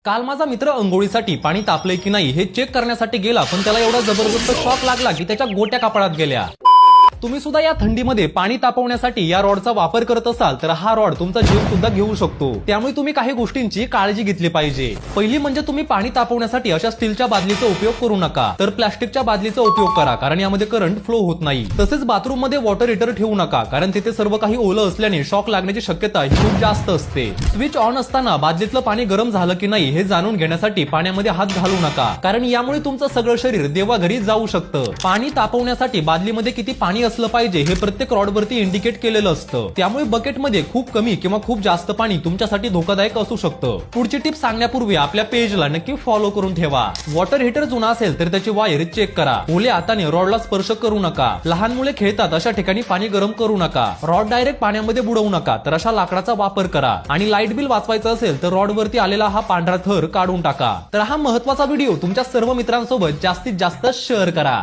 काल माझा मित्र अंघोळीसाठी पाणी तापलंय की नाही हे चेक करण्यासाठी गेला, पण त्याला एवढा जबरदस्त शॉक लागला की त्याच्या गोट्या कपाळात गेल्या. तुम्ही सुद्धा या थंडीमध्ये पाणी तापवण्यासाठी या रॉडचा वापर करत असाल तर हा रॉड तुमचा जीव सुद्धा घेऊ शकतो. त्यामुळे तुम्ही काही गोष्टींची काळजी घेतली पाहिजे. पहिली म्हणजे तुम्ही पाणी तापवण्यासाठी अशा स्टीलच्या बादलीचा उपयोग करू नका, तर प्लास्टिकच्या बादलीचा उपयोग करा, कारण यामध्ये करंट फ्लो होत नाही. तसेच बाथरूम मध्ये वॉटर हीटर ठेवू नका, कारण तिथे सर्व काही ओलं असल्याने शॉक लागण्याची शक्यता ही खूप जास्त असते. स्विच ऑन असताना बादलीतलं पाणी गरम झालं की नाही हे जाणून घेण्यासाठी पाण्यामध्ये हात घालू नका, कारण यामुळे तुमचं सगळं शरीर देवाघरी जाऊ शकतं. पाणी तापवण्यासाठी बादलीमध्ये किती पाणी असलं पाहिजे हे प्रत्येक रॉड वरती इंडिकेट केलेलं असतं. त्यामुळे बकेटमध्ये खूप कमी किंवा खूप जास्त पाणी तुमच्यासाठी धोकादायक असू शकतं. पुढची टिप सांगण्यापूर्वी आपल्या पेजला नक्की फॉलो करून ठेवा. वॉटर हीटर जुना असेल तर त्याची वायर चेक करा. ओल्या हाताने रॉडला स्पर्श करू नका. लहान मुले खेळतात अशा ठिकाणी पाणी गरम करू नका. रॉड डायरेक्ट पाण्यामध्ये बुडवू नका, तर अशा लाकडाचा वापर करा. आणि लाईट बिल वाचवायचं असेल तर रॉड वरती आलेला हा पांढरा थर काढून टाका. तर हा महत्त्वाचा व्हिडिओ तुमच्या सर्व मित्रांसोबत जास्तीत जास्त शेअर करा.